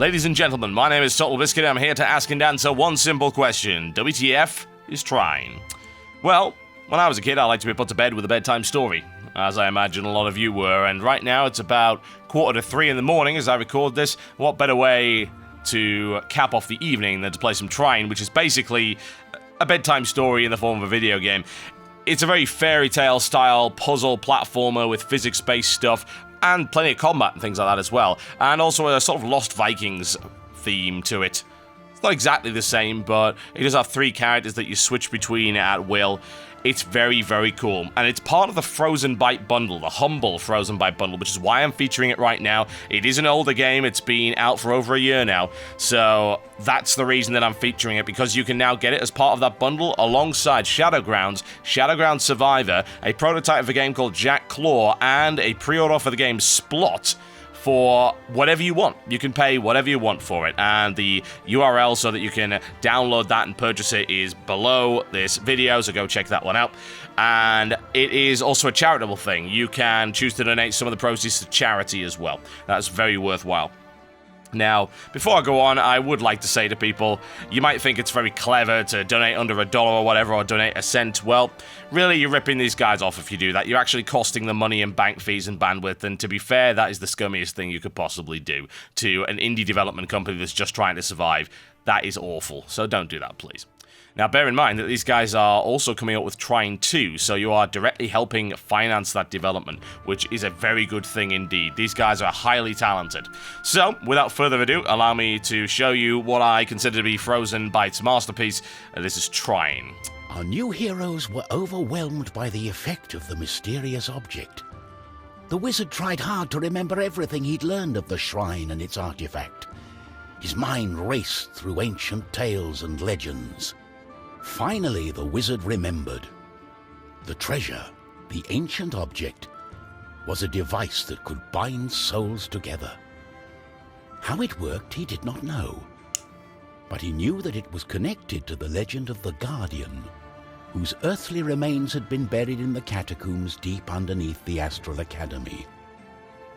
Ladies and gentlemen, my name is TotalBiscuit. I'm here to ask and answer one simple question. WTF is Trine? Well, when I was a kid, I liked to be put to bed with a bedtime story, as I imagine a lot of you were, and right now it's about 2:45 in the morning as I record this. What better way to cap off the evening than to play some Trine, which is basically a bedtime story in the form of a video game. It's a very fairy tale style puzzle platformer with physics-based stuff, and plenty of combat and things like that as well. And also a sort of Lost Vikings theme to it. It's not exactly the same, but it does have 3 characters that you switch between at will. It's very, very cool. And it's part of the Frozen Byte bundle, the humble Frozen Byte bundle, which is why I'm featuring it right now. It is an older game. It's been out for over a year now. So that's the reason that I'm featuring it, because you can now get it as part of that bundle alongside Shadowgrounds, Shadowgrounds Survivor, a prototype of a game called Jack Claw, and a pre-order for the game Splot, for whatever you want. You can pay whatever you want for it, and the URL so that you can download that and purchase it is below this video, so go check that one out. And it is also a charitable thing. You can choose to donate some of the proceeds to charity as well. That's very worthwhile. Now, before I go on, I would like to say to people, you might think it's very clever to donate under $1 or whatever, or donate a cent. Well, really, you're ripping these guys off if you do that. You're actually costing them money in bank fees and bandwidth, and to be fair, that is the scummiest thing you could possibly do to an indie development company that's just trying to survive. That is awful, so don't do that, please. Now, bear in mind that these guys are also coming up with Trine 2, so you are directly helping finance that development, which is a very good thing indeed. These guys are highly talented. So, without further ado, allow me to show you what I consider to be Frozen Byte's masterpiece. This is Trine. Our new heroes were overwhelmed by the effect of the mysterious object. The wizard tried hard to remember everything he'd learned of the shrine and its artifact. His mind raced through ancient tales and legends. Finally, the wizard remembered. The treasure, the ancient object, was a device that could bind souls together. How it worked, he did not know. But he knew that it was connected to the legend of the Guardian, whose earthly remains had been buried in the catacombs deep underneath the Astral Academy.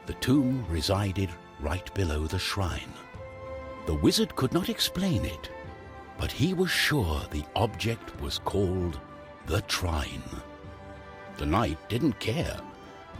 The tomb resided right below the shrine. The wizard could not explain it, but he was sure the object was called the Trine. The knight didn't care.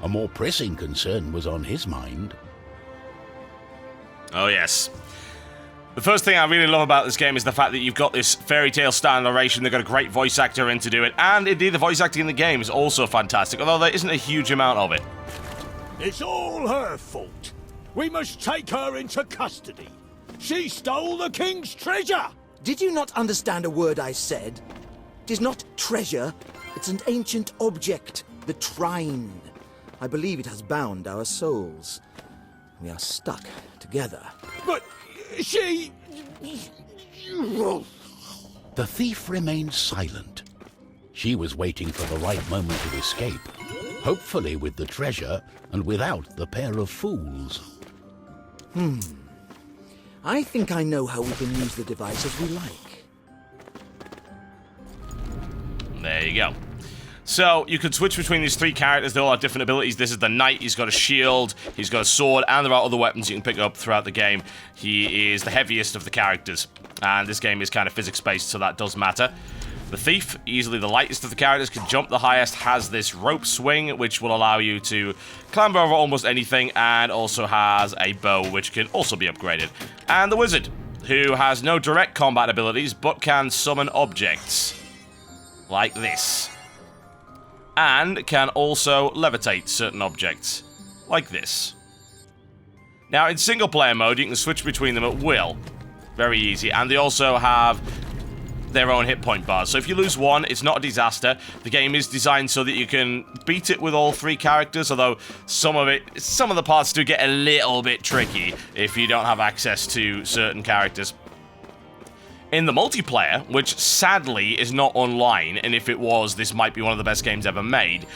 A more pressing concern was on his mind. Oh, yes. The first thing I really love about this game is the fact that you've got this fairy tale style narration. They've got a great voice actor in to do it, and indeed the voice acting in the game is also fantastic, although there isn't a huge amount of it. It's all her fault. We must take her into custody. She stole the king's treasure! Did you not understand a word I said? It is not treasure, it's an ancient object, the Trine. I believe it has bound our souls. We are stuck together. But she... The thief remained silent. She was waiting for the right moment to escape, hopefully with the treasure and without the pair of fools. I think I know how we can use the device as we like. There you go. So, you can switch between these 3 characters. They all have different abilities. This is the knight. He's got a shield, he's got a sword, and there are other weapons you can pick up throughout the game. He is the heaviest of the characters, and this game is kind of physics-based, so that does matter. The thief, easily the lightest of the characters, can jump the highest, has this rope swing, which will allow you to clamber over almost anything, and also has a bow, which can also be upgraded. And the wizard, who has no direct combat abilities, but can summon objects. Like this. And can also levitate certain objects. Like this. Now, in single-player mode, you can switch between them at will. Very easy. And they also have their own hit point bars. So if you lose one, it's not a disaster. The game is designed so that you can beat it with all 3 characters, although some of the parts do get a little bit tricky if you don't have access to certain characters. In the multiplayer, which sadly is not online, and if it was, this might be one of the best games ever made,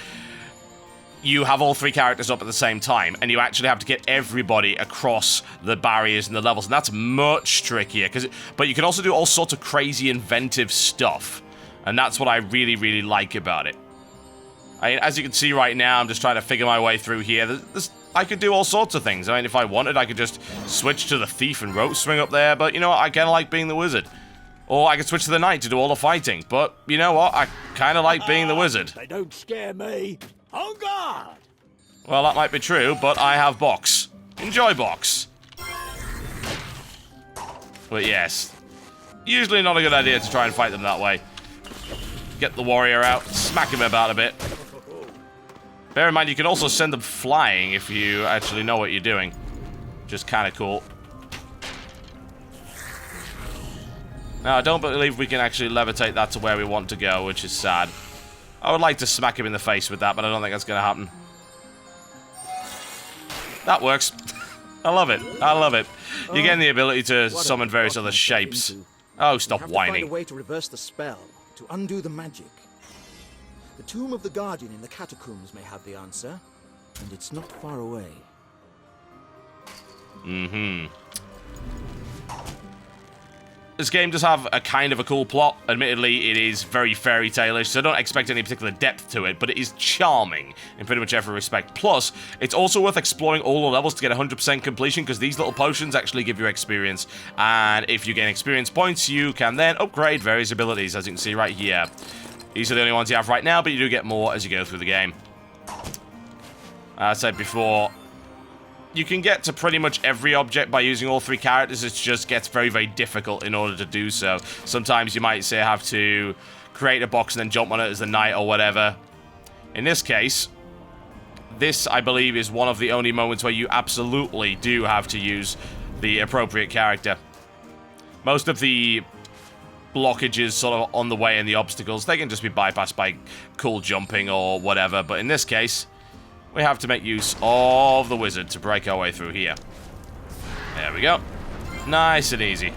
you have all 3 characters up at the same time, and you actually have to get everybody across the barriers and the levels, and that's much trickier, but you can also do all sorts of crazy inventive stuff, and that's what I really, really like about it. As you can see right now, I'm just trying to figure my way through here. There's I could do all sorts of things. I mean, if I wanted, I could just switch to the thief and rope swing up there, but you know what, I kind of like being the wizard. Or I could switch to the knight to do all the fighting, but you know what, I kind of like being the wizard. They don't scare me. On guard! Well, that might be true, but I have box. Enjoy box. But yes, usually not a good idea to try and fight them that way. Get the warrior out, smack him about a bit. Bear in mind, you can also send them flying if you actually know what you're doing. Just kind of cool. Now, I don't believe we can actually levitate that to where we want to go, which is sad. I would like to smack him in the face with that, but I don't think that's going to happen. That works. I love it. I love it. You're getting the ability to summon various other shapes. Oh, stop Find whining. a way to reverse the spell, to undo the magic. The tomb of the Guardian in the catacombs may have the answer, and it's not far away. Mm-hmm. This game does have a kind of a cool plot. Admittedly, it is very fairy tale-ish, so don't expect any particular depth to it, but it is charming in pretty much every respect. Plus, it's also worth exploring all the levels to get 100% completion, because these little potions actually give you experience. And if you gain experience points, you can then upgrade various abilities, as you can see right here. These are the only ones you have right now, but you do get more as you go through the game. As I said before, you can get to pretty much every object by using all three characters. It just gets very, very difficult in order to do so. Sometimes you might say have to create a box and then jump on it as the knight or whatever. In this case, this, I believe, is one of the only moments where you absolutely do have to use the appropriate character. Most of the blockages sort of on the way and the obstacles, they can just be bypassed by cool jumping or whatever, but in this case, we have to make use of the wizard to break our way through here. There we go. Nice and easy.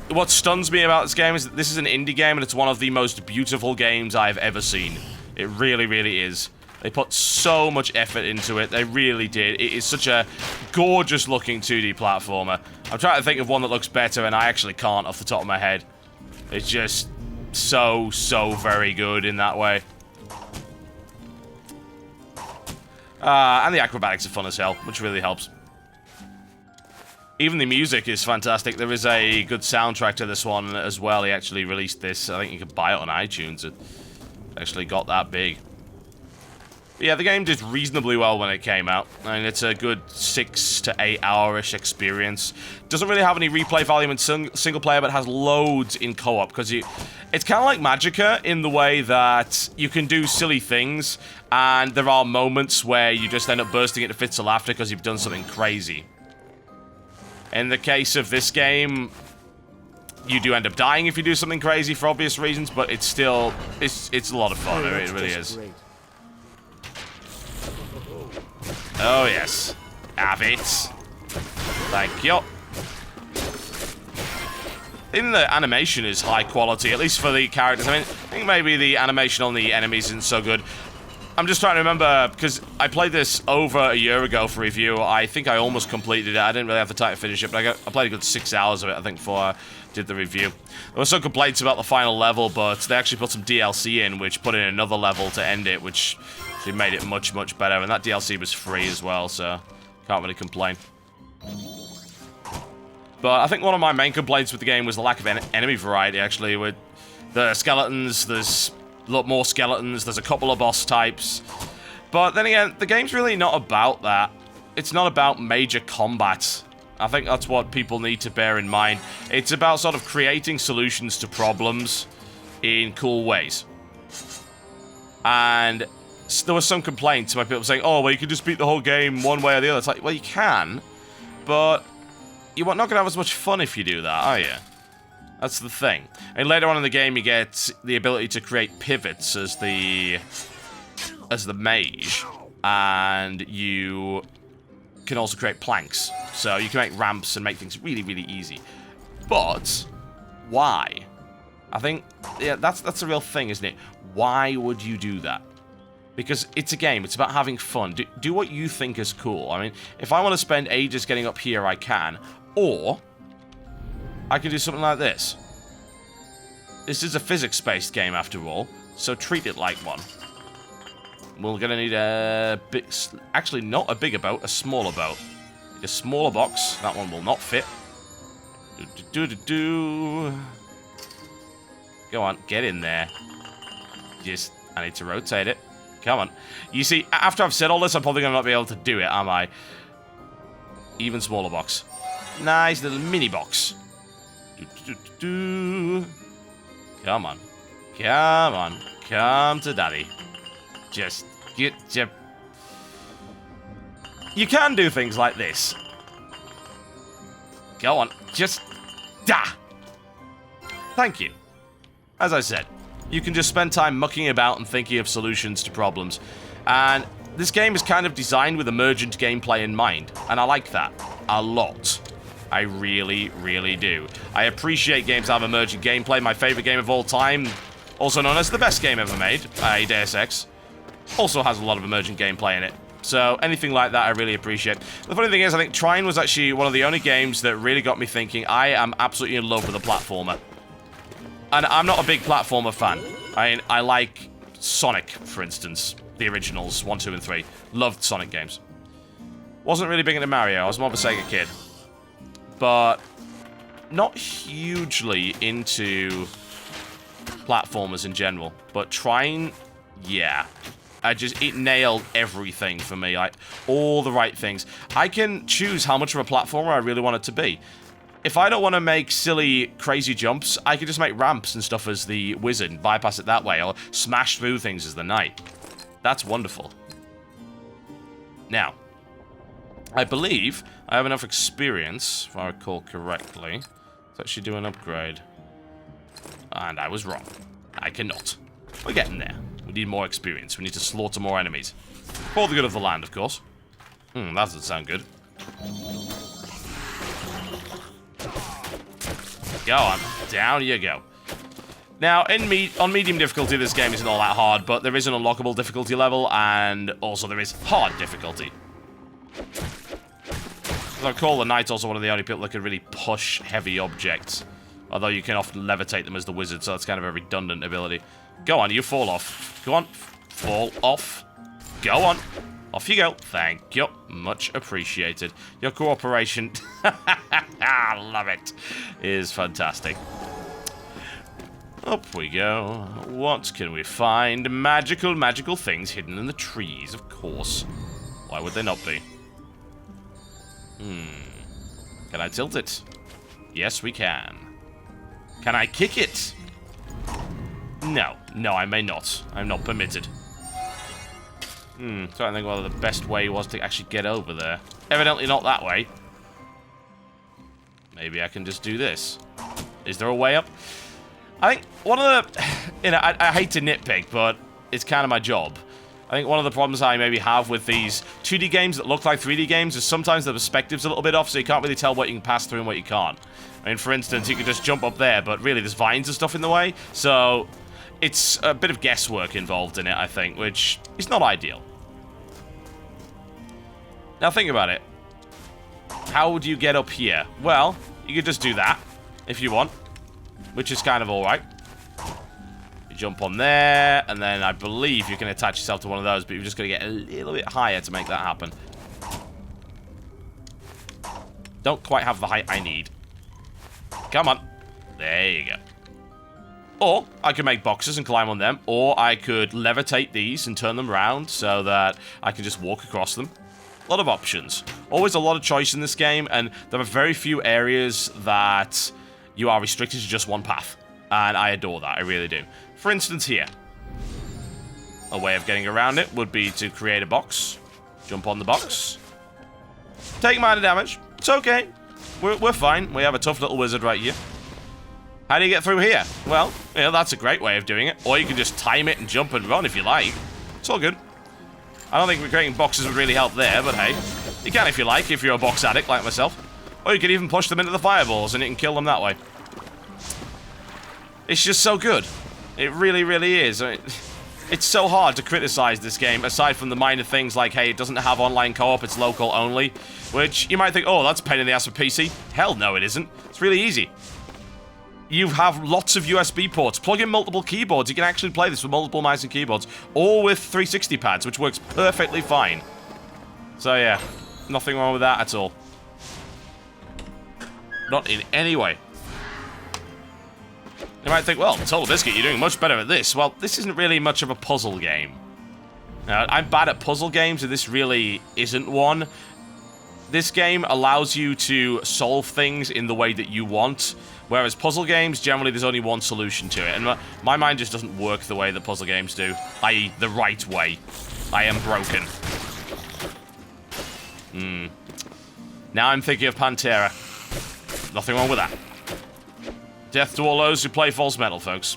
What stuns me about this game is that this is an indie game and it's one of the most beautiful games I've ever seen. It really, really is. They put so much effort into it. They really did. It is such a gorgeous looking 2D platformer. I'm trying to think of one that looks better and I actually can't off the top of my head. It's just so, so very good in that way. And the acrobatics are fun as hell, which really helps. Even the music is fantastic. There is a good soundtrack to this one as well. He actually released this. I think you could buy it on iTunes. It actually got that big. But yeah, the game did reasonably well when it came out. I mean, it's a good 6 to 8 hour-ish experience. Doesn't really have any replay value in single player, but has loads in co-op, because it's kind of like Magicka in the way that you can do silly things, and there are moments where you just end up bursting into fits of laughter because you've done something crazy. In the case of this game, you do end up dying if you do something crazy for obvious reasons, but it's still, it's a lot of fun. It really is. Great. Oh, yes. Have it. Thank you. Even the animation is high quality, at least for the characters. I mean, I think maybe the animation on the enemies isn't so good. I'm just trying to remember, because I played this over a year ago for review. I think I almost completed it. I didn't really have the time to finish it, but I played a good 6 hours of it, I think, before I did the review. There were some complaints about the final level, but they actually put some DLC in, which put in another level to end it, which actually made it much, much better. And that DLC was free as well, so can't really complain. But I think one of my main complaints with the game was the lack of enemy variety, actually. With the skeletons, there's a lot more skeletons, there's a couple of boss types. But then again, the game's really not about that. It's not about major combat. I think that's what people need to bear in mind. It's about sort of creating solutions to problems in cool ways. And there were some complaints by people saying, oh, well, you can just beat the whole game one way or the other. It's like, well, you can, but you're not going to have as much fun if you do that, are you? That's the thing. And later on in the game, you get the ability to create pivots as the mage, and you can also create planks. So you can make ramps and make things really, really easy. But why? I think, yeah, that's a real thing, isn't it? Why would you do that? Because it's a game. It's about having fun. Do what you think is cool. I mean, if I want to spend ages getting up here, I can. Or I can do something like this. This is a physics-based game, after all, so treat it like one. we're going to need a big... Actually, not a bigger boat, a smaller boat. A smaller box. That one will not fit. Go on, get in there. Just, I need to rotate it. Come on. You see, after I've said all this, I'm probably going to not be able to do it, am I? Even smaller box. Nice little mini box. Come on. Come on. Come to daddy. Just get your... You can do things like this. Go on. Just... Da! Thank you. As I said, you can just spend time mucking about and thinking of solutions to problems. And this game is kind of designed with emergent gameplay in mind. And I like that. A lot. I really, really do. I appreciate games that have emergent gameplay. My favorite game of all time, also known as the best game ever made, Deus Ex, also has a lot of emergent gameplay in it. So anything like that I really appreciate. The funny thing is, I think Trine was actually one of the only games that really got me thinking, I am absolutely in love with a platformer. And I'm not a big platformer fan. I like Sonic, for instance. The originals, 1, 2, and 3. Loved Sonic games. Wasn't really big into Mario. I was more of a Sega kid. But not hugely into platformers in general. But Trine, yeah. It nailed everything for me. Like, all the right things. I can choose how much of a platformer I really want it to be. If I don't want to make silly, crazy jumps, I can just make ramps and stuff as the wizard and bypass it that way, or smash through things as the knight. That's wonderful. Now, I believe I have enough experience, if I recall correctly, to actually do an upgrade. And I was wrong. I cannot. We're getting there. We need more experience. We need to slaughter more enemies. For the good of the land, of course. That doesn't sound good. Go on. Down you go. Now, on medium difficulty, this game isn't all that hard, but there is an unlockable difficulty level, and also there is hard difficulty. As I recall, the knight's also one of the only people that can really push heavy objects. Although you can often levitate them as the wizard, so that's kind of a redundant ability. Go on, you fall off. Go on. Fall off. Go on. Off you go. Thank you. Much appreciated. Your cooperation, I love it, is fantastic. Up we go. What can we find? Magical, magical things hidden in the trees, of course. Why would they not be? Can I tilt it? Yes, we can. Can I kick it? No. No, I may not. I'm not permitted. Trying to think what the best way was to actually get over there. Evidently not that way. Maybe I can just do this. Is there a way up? I think one of the... You know, I hate to nitpick, but it's kind of my job. I think one of the problems I maybe have with these 2D games that look like 3D games is sometimes the perspective's a little bit off, so you can't really tell what you can pass through and what you can't. I mean, for instance, you could just jump up there, but really there's vines and stuff in the way, so it's a bit of guesswork involved in it, I think, which is not ideal. Now think about it. How would you get up here? Well, you could just do that, if you want, which is kind of alright. You jump on there, and then I believe you can attach yourself to one of those, but you're just going to get a little bit higher to make that happen. Don't quite have the height I need. Come on. There you go. Or I could make boxes and climb on them, or I could levitate these and turn them around so that I can just walk across them. A lot of options. Always a lot of choice in this game, and there are very few areas that you are restricted to just one path. And I adore that, I really do. For instance here, a way of getting around it would be to create a box, jump on the box, take minor damage. It's okay. We're fine. We have a tough little wizard right here. How do you get through here? Well, you know, that's a great way of doing it. Or you can just time it and jump and run if you like. It's all good. I don't think creating boxes would really help there, but hey, you can if you like, if you're a box addict like myself. Or you can even push them into the fireballs and you can kill them that way. It's just so good. It really, really is. I mean, it's so hard to criticize this game, aside from the minor things like, hey, it doesn't have online co-op, it's local only. Which, you might think, oh, that's a pain in the ass for PC. Hell no, it isn't. It's really easy. you have lots of USB ports. Plug in multiple keyboards. You can actually play this with multiple mice and keyboards, all with 360 pads, which works perfectly fine. So yeah, nothing wrong with that at all. Not in any way. You might think, well, TotalBiscuit, you're doing much better at this. Well, this isn't really much of a puzzle game. Now, I'm bad at puzzle games, and this really isn't one. This game allows you to solve things in the way that you want, whereas puzzle games, generally there's only one solution to it, and my mind just doesn't work the way that puzzle games do, i.e. the right way. I am broken. Now I'm thinking of Pantera. Nothing wrong with that. Death to all those who play false metal, folks.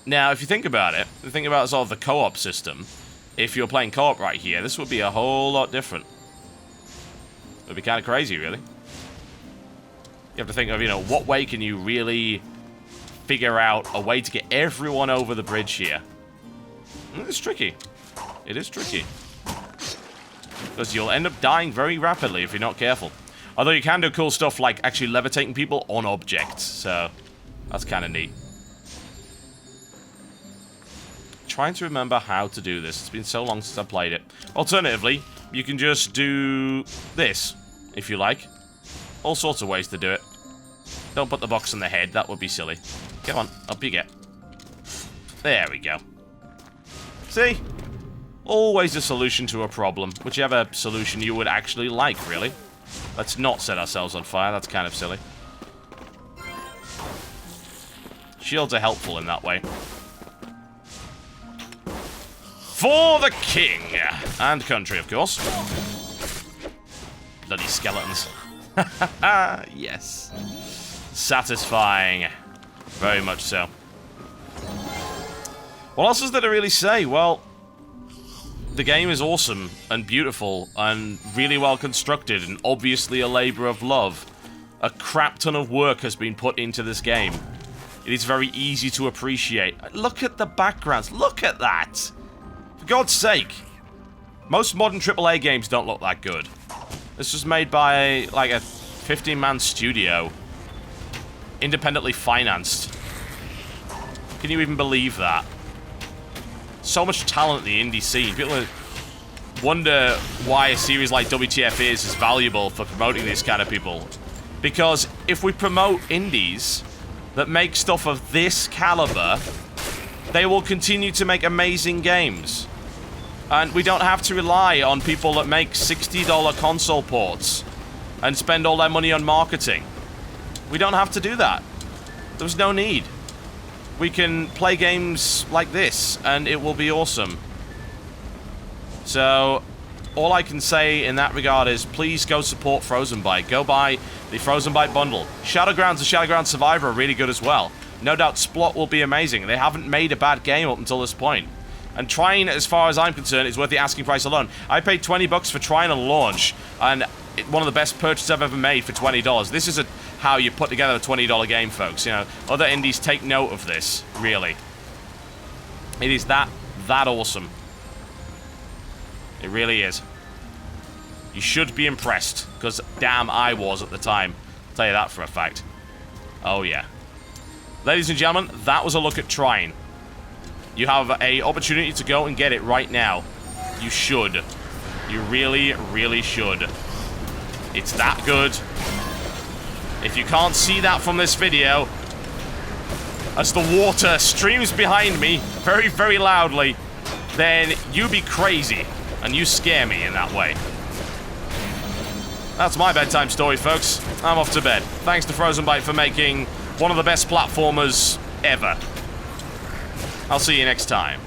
Now, if you think about it, think about sort of the co-op system. If you're playing co-op right here, this would be a whole lot different. It would be kind of crazy, really. You have to think of, you know, what way can you really figure out a way to get everyone over the bridge here? It's tricky. It is tricky. Because you'll end up dying very rapidly if you're not careful. Although you can do cool stuff like actually levitating people on objects, so that's kind of neat. Trying to remember how to do this. It's been so long since I played it. Alternatively, you can just do this, if you like. All sorts of ways to do it. Don't put the box on the head, that would be silly. Come on, up you get. There we go. See? Always a solution to a problem. Whichever solution you would actually like, really. Let's not set ourselves on fire, that's kind of silly. Shields are helpful in that way. For the king! And country, of course. Bloody skeletons. Yes. Satisfying. Very much so. What else is there to really say? Well, the game is awesome and beautiful and really well constructed and obviously a labor of love. A crap ton of work has been put into this game. It is very easy to appreciate. Look at the backgrounds. Look at that! For God's sake. Most modern AAA games don't look that good. This was made by, like, a 15-man studio. Independently financed. Can you even believe that? So much talent in the indie scene. People wonder why a series like WTF Is valuable for promoting these kind of people. Because if we promote indies that make stuff of this caliber, they will continue to make amazing games. And we don't have to rely on people that make $60 console ports and spend all their money on marketing. We don't have to do that. There's no need. We can play games like this, and it will be awesome. So, all I can say in that regard is, please go support Frozen Byte. Go buy the Frozen Byte bundle. Shadowgrounds and Shadowground Survivor are really good as well. No doubt Splot will be amazing. They haven't made a bad game up until this point. And Trine, as far as I'm concerned, is worth the asking price alone. I paid $20 for Trine on launch, and one of the best purchases I've ever made for $20. This is how you put together a $20 game, folks. You know, other indies take note of this, really. It is that awesome. It really is. You should be impressed, because damn I was at the time. I'll tell you that for a fact. Oh yeah. Ladies and gentlemen, that was a look at Trine. You have an opportunity to go and get it right now. You should. You really, really should. It's that good. If you can't see that from this video, as the water streams behind me very, very loudly, then you be crazy, and you scare me in that way. That's my bedtime story, folks. I'm off to bed. Thanks to Frozen Byte for making one of the best platformers ever. I'll see you next time.